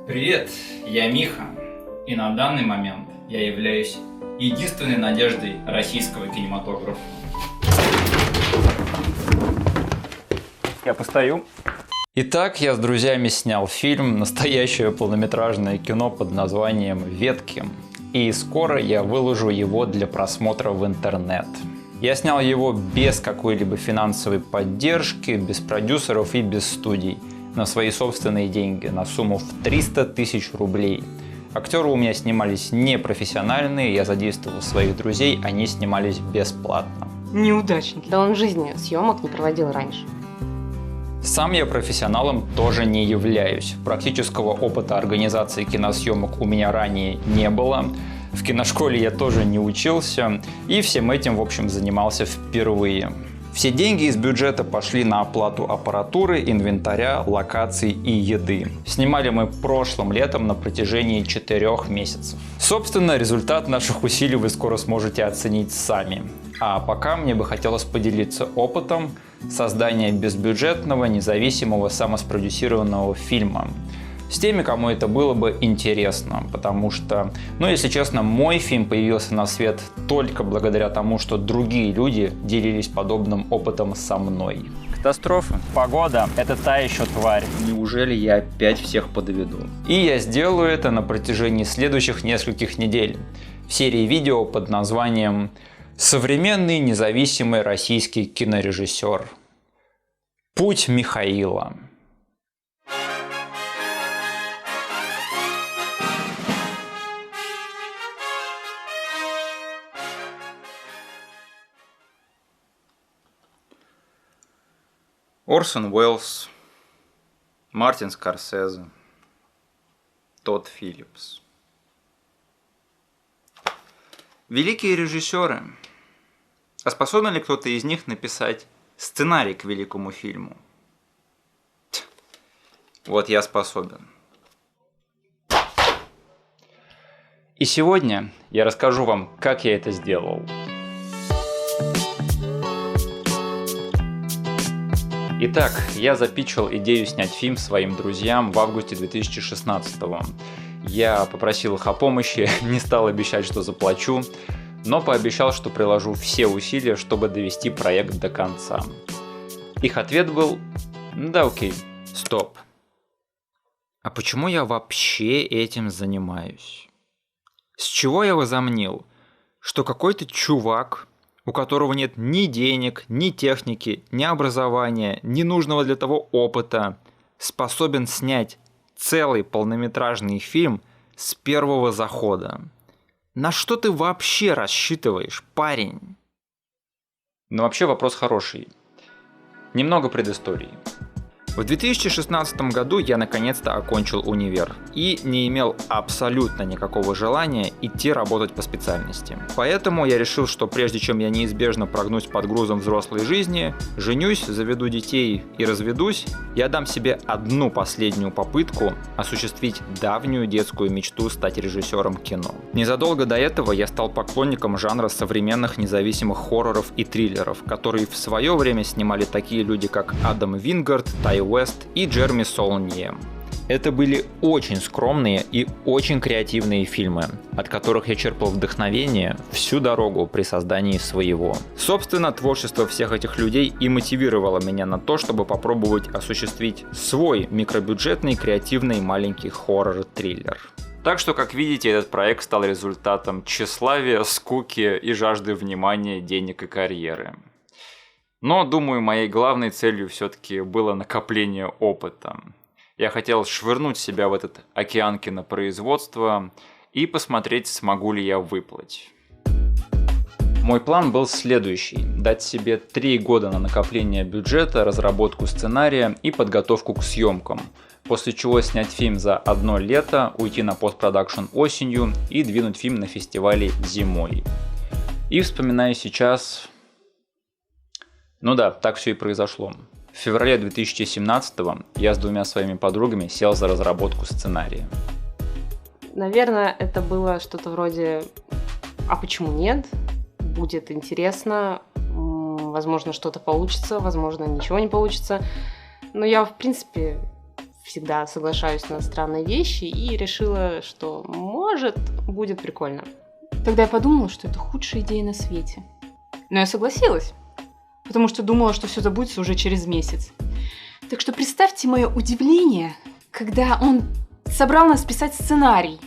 Привет, я Миха, и на данный момент я являюсь единственной надеждой российского кинематографа. Я постою. Итак, я с друзьями снял фильм, настоящее полнометражное кино под названием «Ветки», и скоро я выложу его для просмотра в интернет. Я снял его без какой-либо финансовой поддержки, без продюсеров и без студий, на свои собственные деньги, на сумму в 300 тысяч рублей. Актеры у меня снимались непрофессиональные, я задействовал своих друзей, они снимались бесплатно. Неудачники. Да он в жизни съемок не проводил раньше. Сам я профессионалом тоже не являюсь. Практического опыта организации киносъемок у меня ранее не было. В киношколе я тоже не учился, и всем этим, в общем, занимался впервые. Все деньги из бюджета пошли на оплату аппаратуры, инвентаря, локаций и еды. Снимали мы прошлым летом на протяжении 4 месяцев. Собственно, результат наших усилий вы скоро сможете оценить сами. А пока мне бы хотелось поделиться опытом создания безбюджетного, независимого, самоспродюсированного фильма. С теми, кому это было бы интересно, потому что, если честно, мой фильм появился на свет только благодаря тому, что другие люди делились подобным опытом со мной. Катастрофа, погода – это та еще тварь. Неужели я опять всех подведу? И я сделаю это на протяжении следующих нескольких недель в серии видео под названием «Современный независимый российский кинорежиссер. Путь Михаила». Орсон Уэллс, Мартин Скорсезе, Тодд Филлипс. Великие режиссеры. А способен ли кто-то из них написать сценарий к великому фильму? Вот я способен. И сегодня я расскажу вам, как я это сделал. Итак, я запитчил идею снять фильм своим друзьям в августе 2016-го. Я попросил их о помощи, не стал обещать, что заплачу, но пообещал, что приложу все усилия, чтобы довести проект до конца. Их ответ был: да окей, стоп. А почему я вообще этим занимаюсь? С чего я возомнил, что какой-то чувак, у которого нет ни денег, ни техники, ни образования, ни нужного для того опыта, способен снять целый полнометражный фильм с первого захода? На что ты вообще рассчитываешь, парень? Но вообще вопрос хороший. Немного предыстории. В 2016 году я наконец-то окончил универ и не имел абсолютно никакого желания идти работать по специальности. Поэтому я решил, что прежде чем я неизбежно прогнусь под грузом взрослой жизни, женюсь, заведу детей и разведусь, я дам себе одну последнюю попытку осуществить давнюю детскую мечту стать режиссером кино. Незадолго до этого я стал поклонником жанра современных независимых хорроров и триллеров, которые в свое время снимали такие люди, как Адам Вингард, Ти Уэст и Джереми Солнье. Это были очень скромные и очень креативные фильмы, от которых я черпал вдохновение всю дорогу при создании своего. Собственно, творчество всех этих людей и мотивировало меня на то, чтобы попробовать осуществить свой микробюджетный, креативный маленький хоррор-триллер. Так что, как видите, этот проект стал результатом тщеславия, скуки и жажды внимания, денег и карьеры. Но, думаю, моей главной целью все-таки было накопление опыта. Я хотел швырнуть себя в этот океан кинопроизводства и посмотреть, смогу ли я выплыть. Мой план был следующий: дать себе 3 года на накопление бюджета, разработку сценария и подготовку к съемкам, после чего снять фильм за 1 лето, уйти на постпродакшн осенью и двинуть фильм на фестивале зимой. И вспоминаю сейчас... Ну да, так все и произошло. В феврале 2017-го я с 2 своими подругами сел за разработку сценария. Наверное, это было что-то вроде «А почему нет? Будет интересно, возможно, что-то получится, возможно, ничего не получится». Но я, в принципе, всегда соглашаюсь на странные вещи, и решила, что, может, будет прикольно. Тогда я подумала, что это худшая идея на свете. Но я согласилась, потому что думала, что все забудется уже через месяц. Так что представьте мое удивление, когда он собрал нас писать сценарий.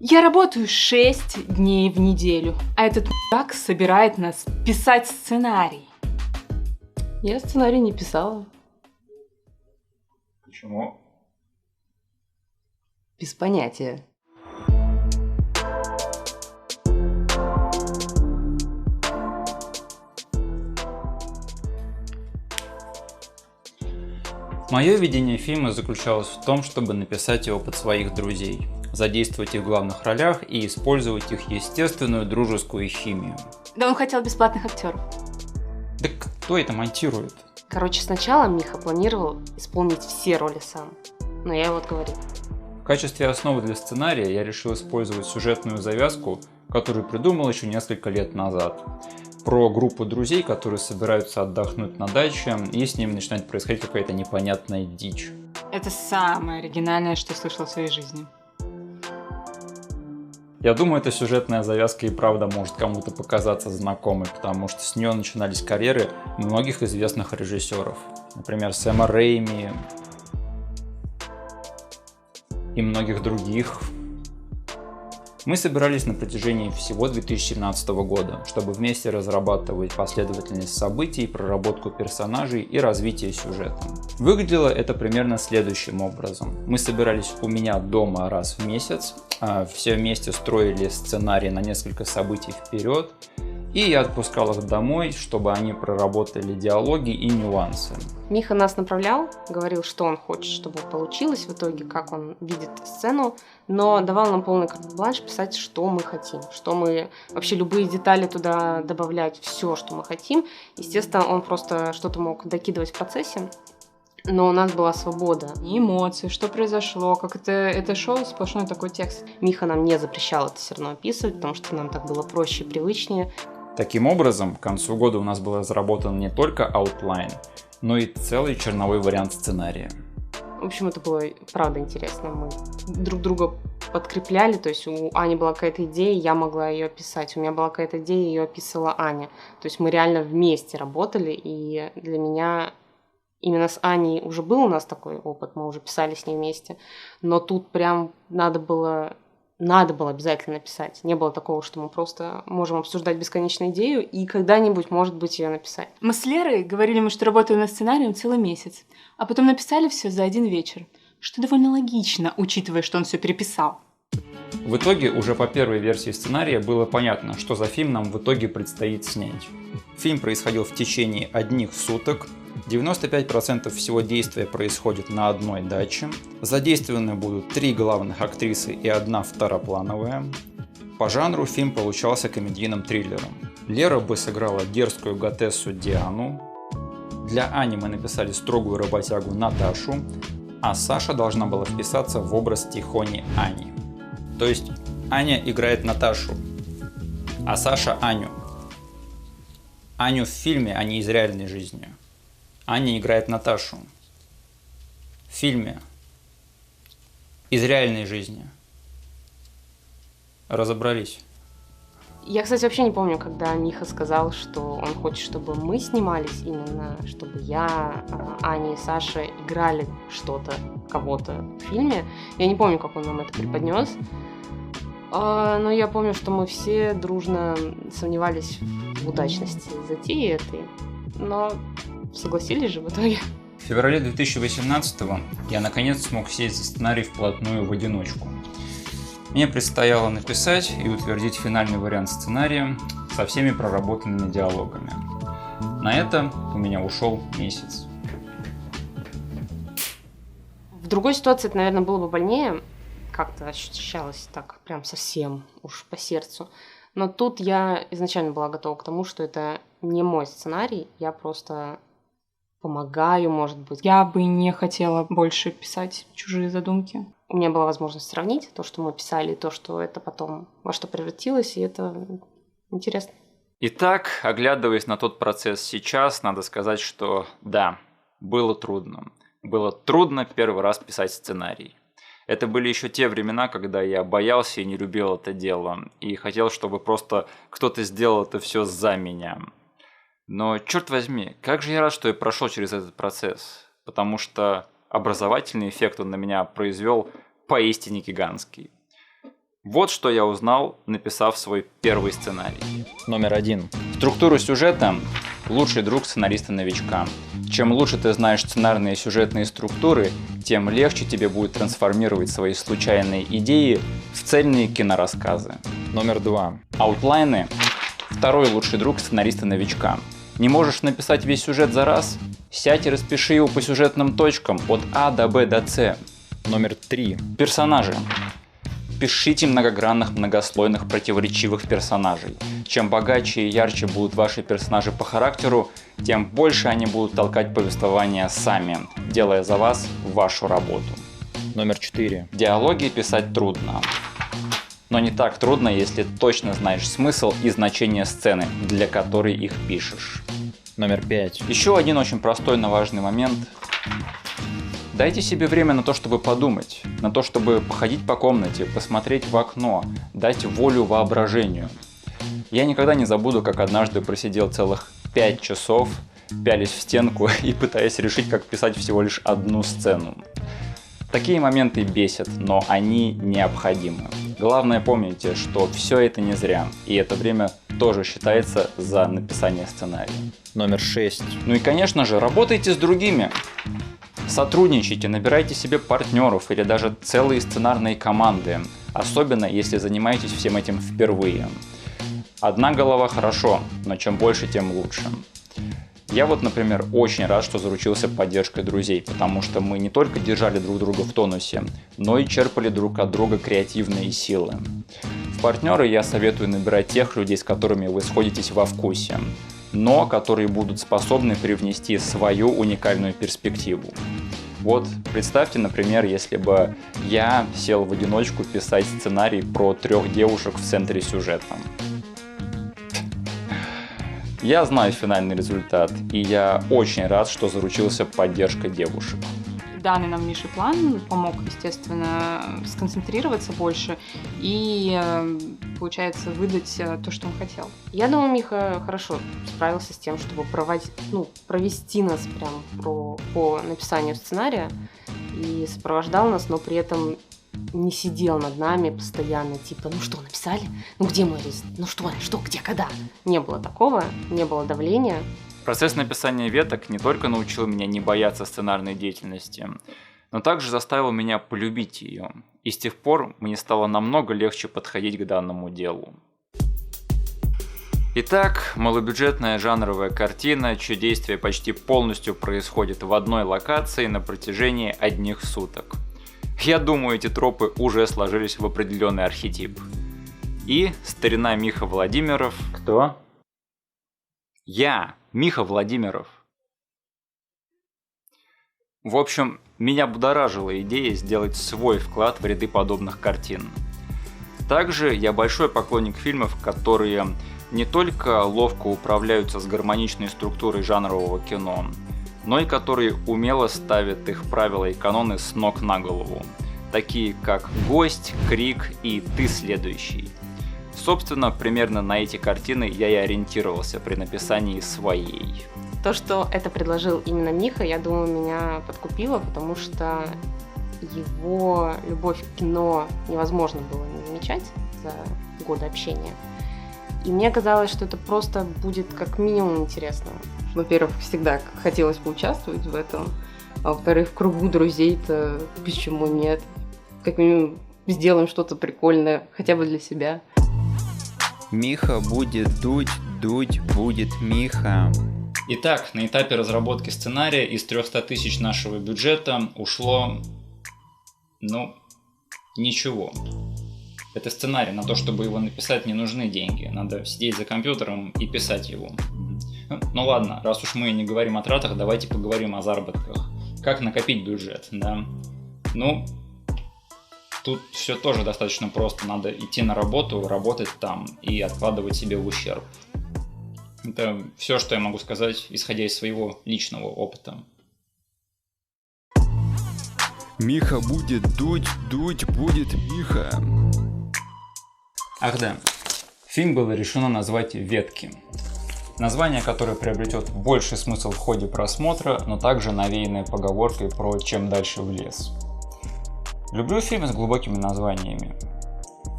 Я работаю 6 дней в неделю, а этот мудак собирает нас писать сценарий. Я сценарий не писала. Почему? Без понятия. Мое видение фильма заключалось в том, чтобы написать его под своих друзей, задействовать их в главных ролях и использовать их естественную дружескую химию. Да он хотел бесплатных актеров. Да кто это монтирует? Короче, сначала Миха планировал исполнить все роли сам, но я его отговорила. В качестве основы для сценария я решил использовать сюжетную завязку, которую придумал еще несколько лет назад. Про группу друзей, которые собираются отдохнуть на даче, и с ними начинает происходить какая-то непонятная дичь. Это самое оригинальное, что слышала в своей жизни. Я думаю, эта сюжетная завязка и правда может кому-то показаться знакомой, потому что с нее начинались карьеры многих известных режиссеров. Например, Сэма Рэйми и многих других. Мы собирались на протяжении всего 2017 года, чтобы вместе разрабатывать последовательность событий, проработку персонажей и развитие сюжета. Выглядело это примерно следующим образом. Мы собирались у меня дома раз в месяц, все вместе строили сценарий на несколько событий вперед, и я отпускал их домой, чтобы они проработали диалоги и нюансы. Миха нас направлял, говорил, что он хочет, чтобы получилось в итоге, как он видит сцену, но давал нам полный карт-бланш писать, что мы хотим, что мы вообще любые детали туда добавлять, все, что мы хотим. Естественно, он просто что-то мог докидывать в процессе, но у нас была свобода. И эмоции, что произошло, как это шоу, сплошной такой текст. Миха нам не запрещал это все равно описывать, потому что нам так было проще и привычнее. Таким образом, к концу года у нас был разработан не только аутлайн, но и целый черновой вариант сценария. В общем, это было правда интересно. Мы друг друга подкрепляли, то есть у Ани была какая-то идея, я могла ее описать, у меня была какая-то идея, ее описывала Аня. То есть мы реально вместе работали, и для меня именно с Аней уже был у нас такой опыт, мы уже писали с ней вместе, но тут прям надо было обязательно написать. Не было такого, что мы просто можем обсуждать бесконечно идею и когда-нибудь, может быть, ее написать. Мы с Лерой говорили, что работаем над сценарием целый месяц, а потом написали все за один вечер, что довольно логично, учитывая, что он все переписал. В итоге, уже по первой версии сценария было понятно, что за фильм нам в итоге предстоит снять. Фильм происходил в течение одних суток, 95% всего действия происходит на одной даче. Задействованы будут 3 главных актрисы и 1 второплановая. По жанру фильм получался комедийным триллером. Лера бы сыграла дерзкую готессу Диану. Для Ани мы написали строгую работягу Наташу, а Саша должна была вписаться в образ тихони Ани. То есть Аня играет Наташу, а Саша Аню. Аню в фильме, а не из реальной жизни. Аня играет Наташу. В фильме. Из реальной жизни. Разобрались. Я, кстати, вообще не помню, когда Миха сказал, что он хочет, чтобы мы снимались именно, чтобы я, Аня и Саша играли что-то, кого-то в фильме. Я не помню, как он нам это преподнес. Но я помню, что мы все дружно сомневались в удачности затеи этой. Но согласились же в итоге. В феврале 2018-го я наконец смог сесть за сценарий вплотную в одиночку. Мне предстояло написать и утвердить финальный вариант сценария со всеми проработанными диалогами. На это у меня ушел месяц. В другой ситуации это, наверное, было бы больнее. Как-то ощущалось так прям совсем уж по сердцу. Но тут я изначально была готова к тому, что это не мой сценарий, я просто помогаю, может быть. Я бы не хотела больше писать чужие задумки. У меня была возможность сравнить то, что мы писали, и то, что это потом во что превратилось, и это интересно. Итак, оглядываясь на тот процесс сейчас, надо сказать, что да, было трудно. было трудно первый раз писать сценарий. Это были еще те времена, когда я боялся и не любил это дело, и хотел, чтобы просто кто-то сделал это все за меня. Но, черт возьми, как же я рад, что я прошел через этот процесс, потому что образовательный эффект он на меня произвел поистине гигантский. Вот что я узнал, написав свой первый сценарий. Номер 1. Структура сюжета – лучший друг сценариста-новичка. Чем лучше ты знаешь сценарные и сюжетные структуры, тем легче тебе будет трансформировать свои случайные идеи в цельные кинорассказы. Номер 2. Аутлайны – второй лучший друг сценариста-новичка. Не можешь написать весь сюжет за раз? Сядь и распиши его по сюжетным точкам от А до Б до С. Номер 3. Персонажи. Пишите многогранных, многослойных, противоречивых персонажей. Чем богаче и ярче будут ваши персонажи по характеру, тем больше они будут толкать повествование сами, делая за вас вашу работу. Номер 4. Диалоги писать трудно. Но не так трудно, если точно знаешь смысл и значение сцены, для которой их пишешь. Номер 5. Еще один очень простой, но важный момент. Дайте себе время на то, чтобы подумать, на то, чтобы походить по комнате, посмотреть в окно, дать волю воображению. Я никогда не забуду, как однажды просидел целых 5 часов, пялясь в стенку и пытаясь решить, как писать всего лишь одну сцену. Такие моменты бесят, но они необходимы. Главное, помните, что все это не зря, и это время тоже считается за написание сценария. Номер 6. Ну и, конечно же, работайте с другими. Сотрудничайте, набирайте себе партнеров или даже целые сценарные команды, особенно если занимаетесь всем этим впервые. Одна голова хорошо, но чем больше, тем лучше. Я вот, например, очень рад, что заручился поддержкой друзей, потому что мы не только держали друг друга в тонусе, но и черпали друг от друга креативные силы. В партнеры я советую набирать тех людей, с которыми вы сходитесь во вкусе, но которые будут способны привнести свою уникальную перспективу. Вот представьте, например, если бы я сел в одиночку писать сценарий про 3 девушек в центре сюжета. Я знаю финальный результат, и я очень рад, что заручился поддержкой девушек. Данный нам Мишей план помог, естественно, сконцентрироваться больше и, получается, выдать то, что он хотел. Я думаю, Миха хорошо справился с тем, чтобы провести нас прям по написанию сценария и сопровождал нас, но при этом не сидел над нами постоянно, типа, ну что, написали? Ну где мой лист? Ну что, где, когда? Не было такого, не было давления. Процесс написания веток не только научил меня не бояться сценарной деятельности, но также заставил меня полюбить ее. И с тех пор мне стало намного легче подходить к данному делу. Итак, малобюджетная жанровая картина, чье действие почти полностью происходит в одной локации на протяжении одних суток. Я думаю, эти тропы уже сложились в определенный архетип. И старина Миха Владимиров... Кто? Я, Миха Владимиров. В общем, меня будоражила идея сделать свой вклад в ряды подобных картин. Также я большой поклонник фильмов, которые не только ловко управляются с гармоничной структурой жанрового кино, но и которые умело ставят их правила и каноны с ног на голову, такие как «Гость», «Крик» и «Ты следующий». Собственно, примерно на эти картины я и ориентировался при написании своей. То, что это предложил именно Миха, я думаю, меня подкупило, потому что его любовь к кино невозможно было не замечать за годы общения. И мне казалось, что это просто будет как минимум интересно. Во-первых, всегда хотелось поучаствовать в этом, а во-вторых, в кругу друзей-то почему нет? Как минимум сделаем что-то прикольное, хотя бы для себя. Миха будет дуть, дуть будет Миха. Итак, на этапе разработки сценария из 300 тысяч нашего бюджета ушло, ничего. Это сценарий, на то, чтобы его написать, не нужны деньги. Надо сидеть за компьютером и писать его. Ну ладно, раз уж мы не говорим о тратах, давайте поговорим о заработках. Как накопить бюджет, да? Тут все тоже достаточно просто. Надо идти на работу, работать там и откладывать себе в ущерб. Это все, что я могу сказать, исходя из своего личного опыта. Миха будет дуть, дуть будет Миха. Ах да, фильм было решено назвать «Ветки». Название, которое приобретет больший смысл в ходе просмотра, но также навеянное поговоркой про «чем дальше в лес». Люблю фильмы с глубокими названиями.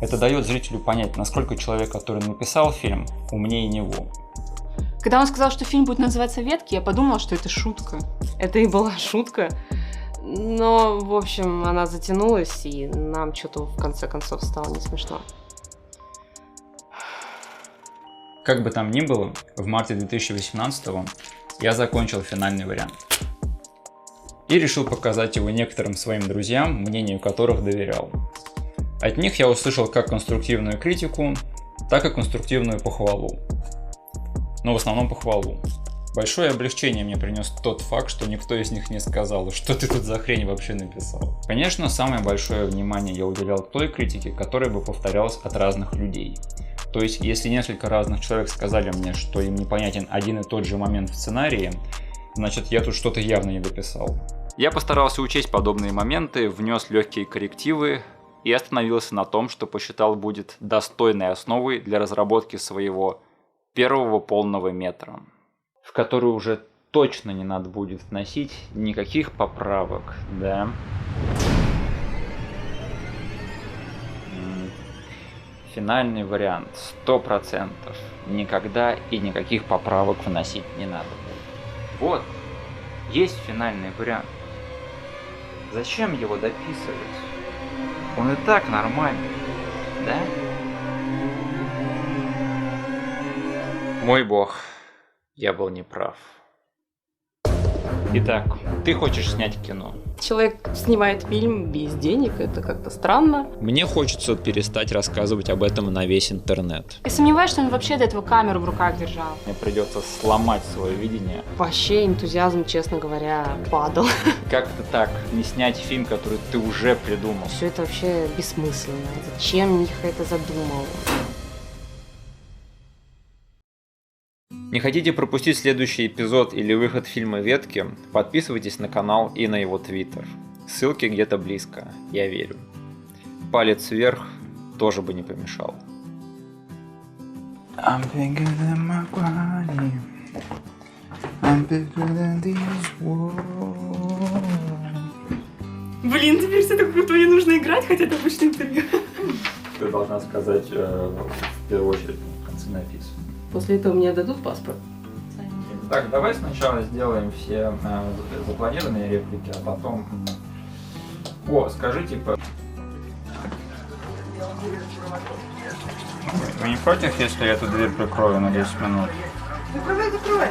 Это дает зрителю понять, насколько человек, который написал фильм, умнее него. Когда он сказал, что фильм будет называться «Ветки», я подумала, что это шутка. Это и была шутка. Но, в общем, она затянулась, и нам что-то в конце концов стало не смешно. Как бы там ни было, в марте 2018-го я закончил финальный вариант. И решил показать его некоторым своим друзьям, мнению которых доверял. От них я услышал как конструктивную критику, так и конструктивную похвалу. Но в основном похвалу. Большое облегчение мне принес тот факт, что никто из них не сказал, что ты тут за хрень вообще написал. Конечно, самое большое внимание я уделял той критике, которая бы повторялась от разных людей. То есть, если несколько разных человек сказали мне, что им непонятен один и тот же момент в сценарии, значит, я тут что-то явно не дописал. Я постарался учесть подобные моменты, внес легкие коррективы и остановился на том, что посчитал будет достойной основой для разработки своего первого полного метра, в который уже точно не надо будет вносить никаких поправок, да? Финальный вариант 100%. Никогда и никаких поправок вносить не надо будет. Вот, есть финальный вариант. Зачем его дописывать? Он и так нормальный, да? Мой бог, я был неправ. Итак, ты хочешь снять кино? Человек снимает фильм без денег, это как-то странно. Мне хочется перестать рассказывать об этом на весь интернет. Я сомневаюсь, что он вообще до этого камеру в руках держал. Мне придется сломать свое видение. Вообще энтузиазм, честно говоря, падал. Как-то так, не снять фильм, который ты уже придумал. Все это вообще бессмысленно. Зачем Миха это задумал? Не хотите пропустить следующий эпизод или выход фильма «Ветки»? Подписывайтесь на канал и на его твиттер. Ссылки где-то близко, я верю. Палец вверх тоже бы не помешал. I'm bigger than my body. I'm bigger than this world. Блин, теперь все так круто, мне нужно играть, хотя это обычное интервью. Ты должна сказать в первую очередь в конце написано. После этого мне дадут паспорт. Так, давай сначала сделаем все запланированные реплики, а потом... О, скажи типа... Вы не против, если я эту дверь прикрою на 10 минут? Закрывай, закрывай.